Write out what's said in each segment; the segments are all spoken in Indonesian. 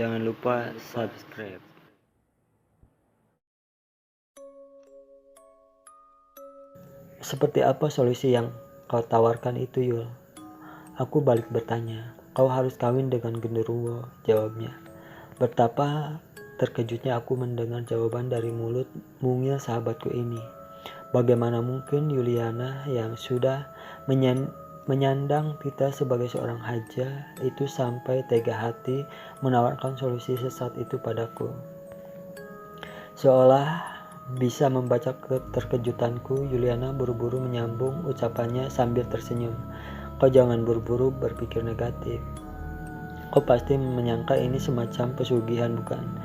Jangan lupa subscribe. Seperti apa solusi yang kau tawarkan itu, Yul? Aku balik bertanya. Kau harus kawin dengan genderuwo, jawabnya. Betapa terkejutnya aku mendengar jawaban dari mulut mungil sahabatku ini. Bagaimana mungkin Yuliana yang sudah menyandang Tita sebagai seorang haja itu sampai tega hati menawarkan solusi sesat itu padaku. Seolah bisa membaca keterkejutanku, Yuliana buru-buru menyambung ucapannya sambil tersenyum. Kau jangan buru-buru berpikir negatif. Kau pasti menyangka ini semacam pesugihan, bukan?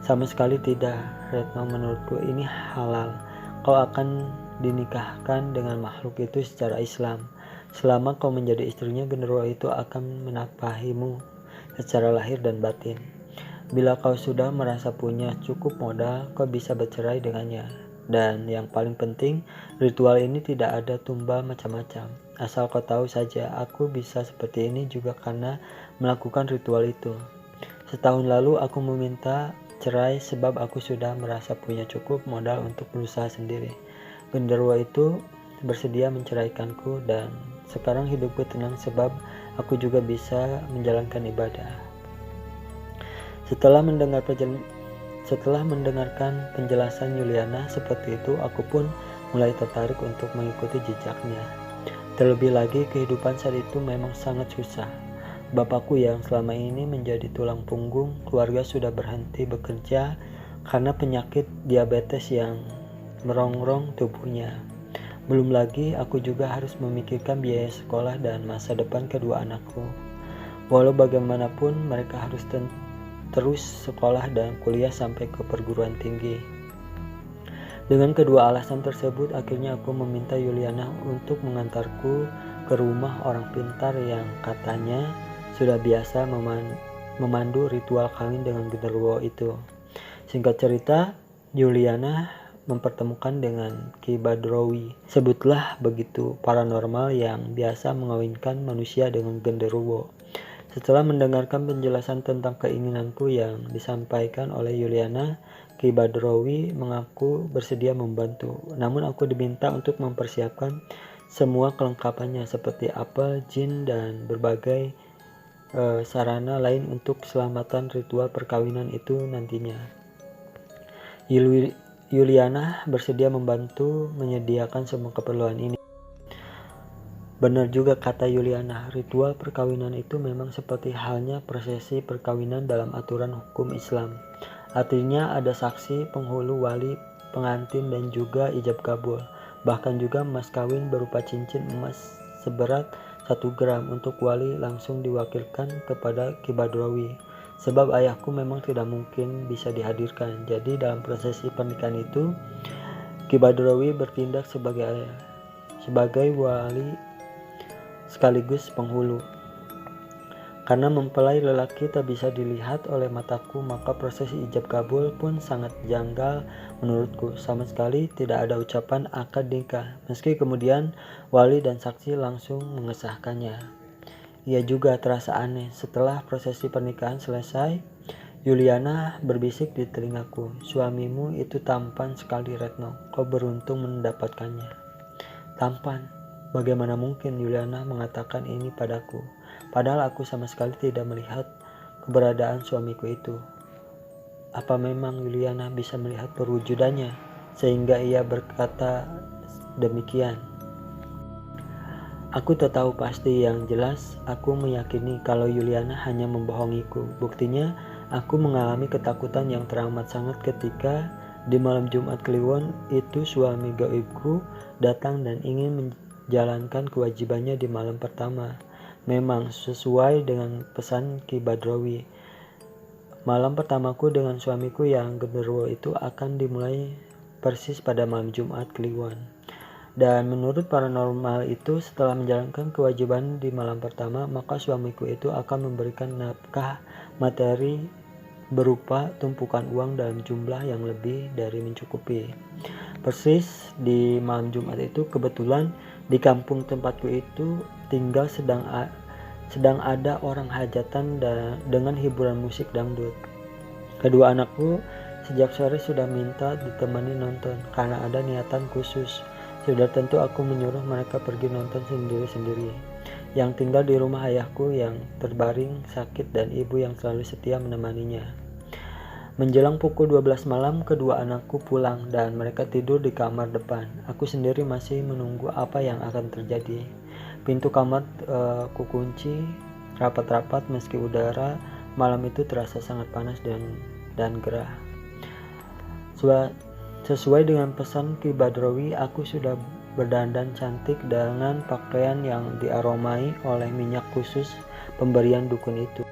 Sama sekali tidak, Retno. Menurutku ini halal. Kau akan dinikahkan dengan makhluk itu secara Islam. Selama kau menjadi istrinya, genderuwo itu akan menafkahimu secara lahir dan batin. Bila kau sudah merasa punya cukup modal, kau bisa bercerai dengannya. Dan yang paling penting, ritual ini tidak ada tumbal macam-macam. Asal kau tahu saja, aku bisa seperti ini juga karena melakukan ritual itu. Setahun lalu aku meminta cerai sebab aku sudah merasa punya cukup modal untuk berusaha sendiri. Genderuwo itu bersedia menceraikanku dan sekarang hidupku tenang sebab aku juga bisa menjalankan ibadah. Setelah mendengarkan penjelasan Yuliana seperti itu, aku pun mulai tertarik untuk mengikuti jejaknya. Terlebih lagi, kehidupan saat itu memang sangat susah. Bapakku yang selama ini menjadi tulang punggung keluarga sudah berhenti bekerja karena penyakit diabetes yang merongrong tubuhnya. Belum lagi aku juga harus memikirkan biaya sekolah dan masa depan kedua anakku. Walau bagaimanapun mereka harus terus sekolah dan kuliah sampai ke perguruan tinggi. Dengan kedua alasan tersebut, akhirnya aku meminta Yuliana untuk mengantarku ke rumah orang pintar yang katanya sudah biasa memandu ritual kawin dengan genderuwo itu. Singkat cerita, Yuliana mempertemukan dengan Ki Badrowi, sebutlah begitu, paranormal yang biasa mengawinkan manusia dengan genderuwo. Setelah mendengarkan penjelasan tentang keinginanku yang disampaikan oleh Yuliana, Ki Badrowi mengaku bersedia membantu. Namun aku diminta untuk mempersiapkan semua kelengkapannya seperti apel, jin, dan berbagai sarana lain untuk keselamatan ritual perkawinan itu nantinya. Yuliana bersedia membantu menyediakan semua keperluan ini. Benar juga kata Yuliana, ritual perkawinan itu memang seperti halnya prosesi perkawinan dalam aturan hukum Islam. Artinya ada saksi, penghulu, wali, pengantin, dan juga ijab kabul. Bahkan juga mas kawin berupa cincin emas seberat 1 gram untuk wali langsung diwakilkan kepada Ki Badrowi. Sebab ayahku memang tidak mungkin bisa dihadirkan. Jadi dalam prosesi pernikahan itu, Ki Badrowi bertindak sebagai wali sekaligus penghulu. Karena mempelai lelaki tak bisa dilihat oleh mataku, maka prosesi ijab kabul pun sangat janggal menurutku. Sama sekali tidak ada ucapan akad nikah, meski kemudian wali dan saksi langsung mengesahkannya. Ia juga terasa aneh. Setelah prosesi pernikahan selesai, Yuliana berbisik di telingaku, suamimu itu tampan sekali, Retno. Kau beruntung mendapatkannya. Tampan? Bagaimana mungkin Yuliana mengatakan ini padaku, padahal aku sama sekali tidak melihat keberadaan suamiku itu. Apa memang Yuliana bisa melihat perwujudannya sehingga ia berkata demikian? Aku tak tahu pasti, yang jelas aku meyakini kalau Yuliana hanya membohongiku. Buktinya aku mengalami ketakutan yang teramat sangat ketika di malam Jumat Kliwon itu suami gaibku datang dan ingin jalankan kewajibannya di malam pertama. Memang sesuai dengan pesan Ki Badrowi, malam pertamaku dengan suamiku yang genderuwo itu akan dimulai persis pada malam Jumat Kliwon. Dan menurut paranormal itu, setelah menjalankan kewajiban di malam pertama, maka suamiku itu akan memberikan nafkah materi berupa tumpukan uang dalam jumlah yang lebih dari mencukupi. Persis di malam Jumat itu, kebetulan di kampung tempatku itu sedang ada orang hajatan dengan hiburan musik dangdut. Kedua anakku sejak sore sudah minta ditemani nonton karena ada niatan khusus. Sudah tentu aku menyuruh mereka pergi nonton sendiri-sendiri. Yang tinggal di rumah ayahku yang terbaring sakit dan ibu yang selalu setia menemaninya. Menjelang pukul 12 malam, kedua anakku pulang dan mereka tidur di kamar depan. Aku sendiri masih menunggu apa yang akan terjadi. Pintu kamar kukunci rapat-rapat meski udara malam itu terasa sangat panas dan gerah. Sesuai dengan pesan Ki Badrowi, aku sudah berdandan cantik dengan pakaian yang diaromai oleh minyak khusus pemberian dukun itu.